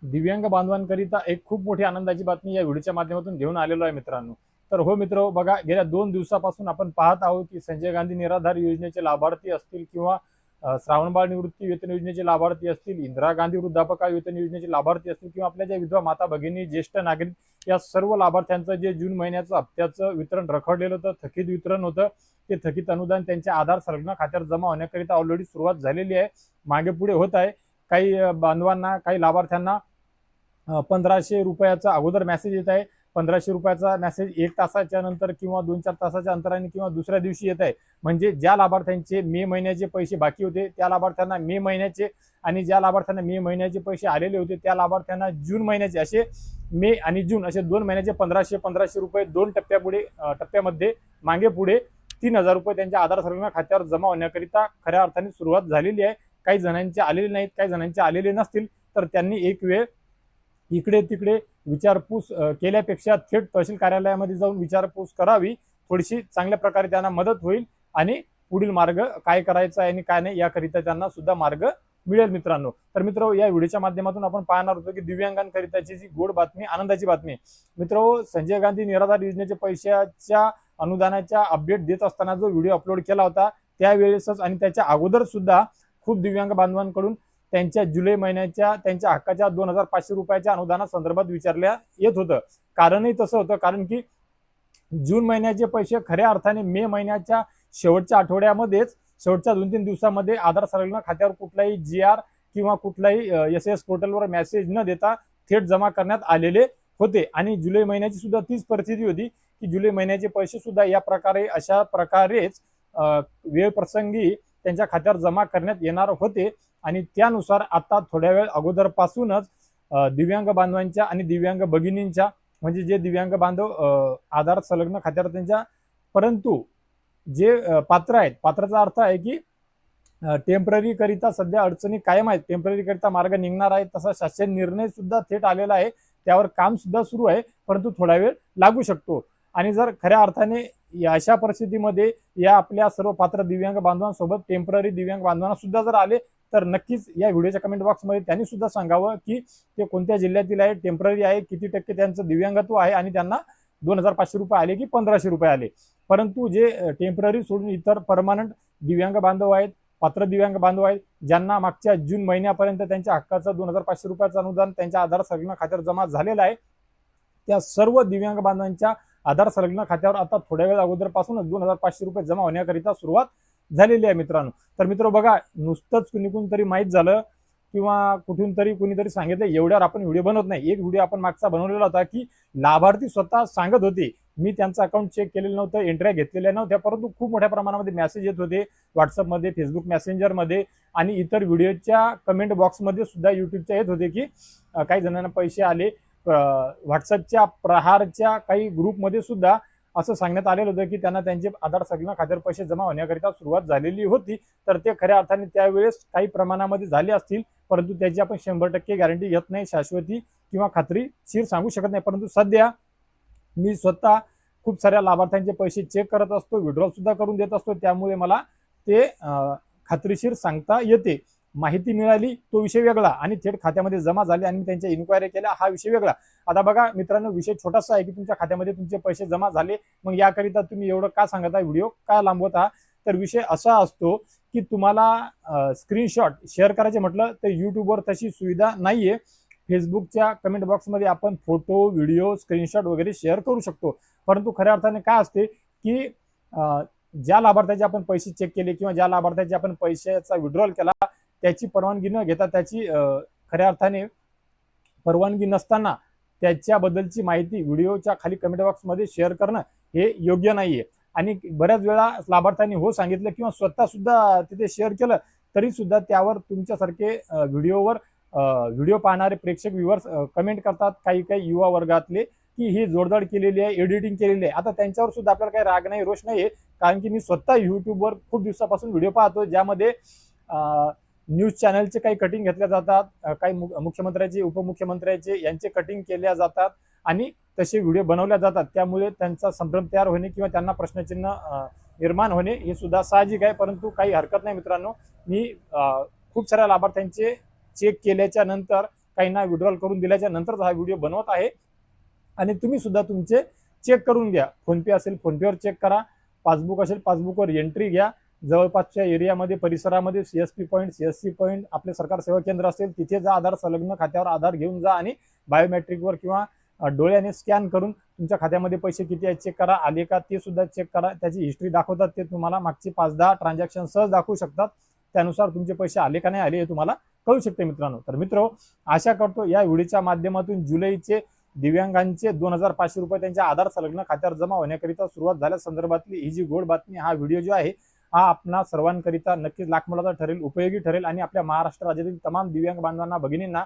दिव्यांग बांधवांकरिता एक खूप मोठी आनंदाची बातमी या व्हिडिओच्या माध्यमातून घेऊन आलेलो आहे मित्रांनो। तर हो मित्र, बघा, गेल्या 2 दिवसापासून आपण पाहत आहोत की संजय गांधी निराधार योजनेचे लाभार्थी असतील किंवा श्रावणबाळ निवृत्ती वेतन योजनेचे लाभार्थी असतील, इंदिरा गांधी वृद्धापकाळ वेतन योजनेचे लाभार्थी असतील किंवा आपल्या ज्या विधवा माता भगिनी, ज्येष्ठ नागरिक, या सर्व लाभार्थ्यांचं जे जून महिन्याचं हप्त्याचं वितरण रखडलेलं होतं, थकीत वितरण होतं, ते थकीत अनुदान त्यांच्या आधार संलग्न खात्यावर जमा होण्याकरिता ऑलरेडी सुरुवात झालेली आहे, मागे पुढे होत आहे। काही बांधवांना, काही लाभार्थ्यांना 1500 रुपयाचा अगोदर मेसेज येत आहे। 1500 रुपयाचा मेसेज 1 तासाच्या नंतर किंवा 2-4 तासाच्या अंतराने किंवा दुसऱ्या दिवशी येत आहे। म्हणजे ज्या लाभार्थ्यांचे मे महिन्याचे पैसे बाकी होते त्या लाभार्थ्यांना मे महिन्याचे, आणि ज्या लाभार्थ्यांना मे महिन्याचे पैसे आलेले होते त्या लाभार्थ्यांना जून महिन्याचे, असे मे आणि जून असे 2 महिन्याचे 1500 रुपये 2 टप्प्यामध्ये मागे पुढे 3000 रुपये त्यांच्या आधार संलग्न खात्यावर जमा होण्याकरिता खऱ्या अर्थाने सुरुवात झालेली आहे। काही जणांचे आलेले नाहीत, काही जणांचे आलेले नसतील, तर त्यांनी एक वेळ इकडे तिकडे विचारपूस केल्यापेक्षा थेट तहसील कार्यालयामध्ये जाऊन विचारपूस करावी, थोडीशी चांगल्या प्रकारे त्यांना मदत होईल आणि पुढील मार्ग काय करायचा आहे आणि काय नाही याकरिता त्यांना सुद्धा मार्ग मिळेल मित्रांनो। तर मित्र, या व्हिडिओच्या माध्यमातून आपण पाहणार होतो की दिव्यांगांकरिताची जी गोड बातमी, आनंदाची बातमी मित्र, संजय गांधी निराधार योजनेच्या पैशाच्या अनुदानाच्या अपडेट देत असताना जो व्हिडिओ अपलोड केला होता त्यावेळेसच आणि त्याच्या अगोदर सुद्धा खूप दिव्यांग बांधवांकडून त्यांच्या जुलै महिन्याच्या त्यांच्या हक्काच्या 2500 रुपयाच्या अनुदानासंदर्भात विचारल्या येत होतं। कारणही तसं होतं, कारण की जून महिन्याचे पैसे खऱ्या अर्थाने मे महिन्याच्या शेवटच्या आठवड्यामध्येच, शेवटच्या 2-3 दिवसामध्ये आधार संलग्न खात्यावर कुठलाही GR किंवा कुठलाही SS पोर्टलवर मेसेज न देता थेट जमा करण्यात आलेले होते। आणि जुलै महिन्याची सुद्धा तीच परिस्थिती होती की जुलै महिन्याचे पैसे सुद्धा या प्रकारे, अशा प्रकारेच वेळ प्रसंगी त्यांच्या खात्यावर जमा करण्यात येणार होते। आणि त्यानुसार आता थोड्या वेळ अगोदरपासूनच दिव्यांग बांधवांच्या आणि दिव्यांग भगिनींच्या, म्हणजे जे दिव्यांग बांधव आधार संलग्न खात्यावर त्यांच्या, परंतु जे पात्र आहेत, पात्राचा अर्थ आहे की टेम्पररी करिता सध्या अडचणी कायम आहेत, टेम्पररी करिता मार्ग निघणार आहे, तसा शासन निर्णय सुद्धा थेट आलेला आहे, त्यावर काम सुद्धा सुरू आहे, परंतु थोडा वेळ लागू शकतो। आणि जर खऱ्या अर्थाने अशा परिस्थितीमध्ये या आपल्या सर्व पात्र दिव्यांग बांधवांसोबत टेम्पररी दिव्यांग बांधवांना सुद्धा जर आले तर नक्कीच या व्हिडिओच्या कमेंट बॉक्समध्ये त्यांनी सुद्धा सांगावं की ते कोणत्या जिल्ह्यातील आहे, टेम्पररी आहे, किती टक्के त्यांचं दिव्यांगत्व आहे आणि त्यांना 2500 रुपये आले की 1500 रुपये आले। परंतु जे टेम्पररी सोडून इतर परमनंट दिव्यांग बांधव आहेत, पात्र दिव्यांग बांधव आहेत, ज्यांना मागच्या जून महिन्यापर्यंत त्यांच्या हक्काचं 2500 रुपयाचं अनुदान त्यांच्या आधार संलग्न खात्यावर जमा झालेलं आहे, त्या सर्व दिव्यांग बांधवांच्या आधार संलग्न खात्यावर आता थोड्या वेळ अगोदरपासूनच 2500 रुपये जमा होण्याकरिता सुरुवात झालेली आहे मित्रांनो। तर मित्र, बघा, नुसतंच कुणीकून तरी माहीत झालं किंवा कुठून तरी कुणीतरी सांगितलं एवढ्यावर आपण व्हिडिओ बनवत नाही। एक व्हिडिओ आपण मागचा बनवलेला होता की लाभार्थी स्वतः सांगत होते, मी त्यांचं अकाउंट चेक केलेलं नव्हतं, एंट्र्या घेतलेल्या नव्हत्या, परंतु खूप मोठ्या प्रमाणामध्ये मेसेज येत होते व्हॉट्सअपमध्ये, फेसबुक मेसेंजरमध्ये आणि इतर व्हिडिओच्या कमेंट बॉक्समध्ये सुद्धा युट्यूबच्या येत होते की काही जणांना पैसे आले। व्हॉट्सअपच्या प्रहारच्या काही ग्रुपमध्ये सुद्धा असं सांगण्यात आलेलं होतं की त्यांना त्यांचे आधार संलग्न खात्यावर पैसे जमा होण्याकरिता सुरुवात झालेली होती। तर ते खऱ्या अर्थाने त्यावेळेस काही प्रमाणामध्ये झाले असतील, परंतु त्याची आपण 100% गॅरंटी घेत नाही, शाश्वती किंवा खात्रीशीर सांगू शकत नाही। परंतु सध्या मी स्वतः खूप साऱ्या लाभार्थ्यांचे पैसे चेक करत असतो, विड्रॉल सुद्धा करून देत असतो, त्यामुळे मला ते खात्रीशीर सांगता येते। माहिती मिळाली तो विषय वेगळा आणि थेट खात्यामध्ये जमा झाले आणि त्यांच्या इन्क्वायरी केल्या हा विषय वेगळा। आता बघा मित्रांनो, विषय छोटासा आहे की तुमच्या खात्यामध्ये तुमचे पैसे जमा झाले, मग याकरिता तुम्ही एवढं का सांगता, व्हिडिओ का लांबवत आहात? तर विषय असा असतो की तुम्हाला स्क्रीनशॉट शेअर करायचे म्हटलं तर युट्यूबवर तशी सुविधा नाहीये। फेसबुकच्या कमेंट बॉक्समध्ये आपण फोटो, व्हिडिओ, स्क्रीनशॉट वगैरे शेअर करू शकतो, परंतु खऱ्या अर्थाने काय असते की ज्या लाभार्थ्याचे आपण पैसे चेक केले किंवा ज्या लाभार्थ्याचे आपण पैशाचा विड्रॉल केला त्याची परवानगी न घेता, त्याची खऱ्या अर्थाने परवानगी नसताना त्याच्याबद्दलची माहिती व्हिडिओच्या खाली कमेंट बॉक्समध्ये शेअर करणं हे योग्य नाहीये। आणि बऱ्याच वेळा लाभार्थ्यांनी हो सांगितलं किंवा स्वतः सुद्धा तिथे शेअर केलं तरी सुद्धा त्यावर तुमच्यासारखे व्हिडिओ पाहणारे प्रेक्षक व्ह्यूअर्स कमेंट करतात, काही युवा वर्गातले, की ही जोडदाड केलेली आहे, एडिटिंग केलेली आहे। आता त्यांच्यावर सुद्धा आपल्याला काही राग नाही, रोष नाही, कारण की मी स्वतः युट्यूबवर खूप दिवसापासून व्हिडिओ पाहतो ज्यामध्ये न्यूज चॅनलचे काही कटिंग घेतल्या जातात, काही मुख्यमंत्र्याचे, उपमुख्यमंत्र्याचे यांचे कटिंग केल्या जातात आणि तसे व्हिडिओ बनवल्या जातात। त्यामुळे त्यांचा संभ्रम तयार होणे किंवा त्यांना प्रश्नचिन्ह निर्माण होणे हे सुद्धा साहजिक आहे, परंतु काही हरकत नाही मित्रांनो। मी खूप साऱ्या लाभार्थ्यांचे चेक केल्याच्या नंतर काहींना विड्रॉल करून दिल्याच्या नंतरचा हा व्हिडिओ बनवत आहे आणि तुम्ही सुद्धा तुमचे चेक करून घ्या. फोनपे असेल फोनपेवर चेक करा, पासबुक असेल पासबुकवर एंट्री घ्या. जवळपासच्या एरियामध्ये परिसरामध्ये सीएसपी पॉईंट सीएससी पॉईंट आपले सरकार सेवा केंद्र असेल तिथे जा, आधार संलग्न खात्यावर आधार घेऊन जा आणि बायोमेट्रिकवर किंवा डोळ्याने स्कॅन करून तुमच्या खात्यामध्ये पैसे किती आहेत चेक करा, आले का ते सुद्धा चेक करा. त्याची हिस्ट्री दाखवतात, ते तुम्हाला मागची 5-10 ट्रान्झॅक्शन सहज दाखवू शकतात. त्यानुसार तुमचे पैसे आले का नाही आले हे तुम्हाला कळू शकते मित्रांनो. तर मित्र, आशा करतो या व्हिडिओच्या माध्यमातून जुलैचे दिव्यांगांचे 2500 रुपये त्यांच्या आधार संलग्न खात्यावर जमा होण्याकरिता सुरुवात झाल्या संदर्भातली ही जी गोड बातमी, हा व्हिडिओ जो आहे हा आपणा सर्वांकरिता नक्कीच लाखमोलाचा ठरेल, उपयोगी ठरेल आणि आपल्या महाराष्ट्र राज्यातील तमाम दिव्यांग बांधवांना भगिनींना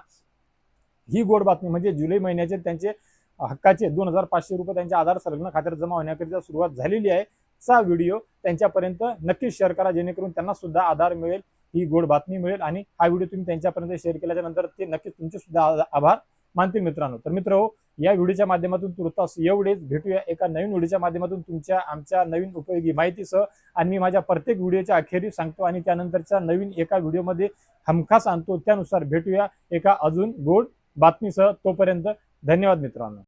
ही गोड बातमी म्हणजे जुलै महिन्याचे त्यांचे हक्काचे 2500 रुपये त्यांच्या आधार संलग्न खात्यावर जमा होण्याकरिता सुरुवात झालेली आहे चा व्हिडिओ त्यांच्यापर्यंत नक्कीच शेअर करा, जेणेकरून त्यांना सुद्धा आधार मिळेल, ही गोड बातमी मिळेल आणि हा व्हिडिओ तुम्ही त्यांच्यापर्यंत शेअर केल्याच्या नंतर ते नक्कीच तुमचे सुद्धा आभार मानतील मित्रांनो. तर मित्र, या व्हिडिओच्या माध्यमातून तुर्तास एवढेच. भेटूया एका नवीन व्हिडिओच्या माध्यमातून तुमच्या आमच्या नवीन उपयोगी माहितीसह. आणि मी माझ्या प्रत्येक व्हिडिओच्या अखेरीस सांगतो आणि त्यानंतरच्या नवीन एका व्हिडिओमध्ये हमखास आणतो. त्यानुसार भेटूया एका अजून गोड बातमीसह. तोपर्यंत धन्यवाद मित्रांनो.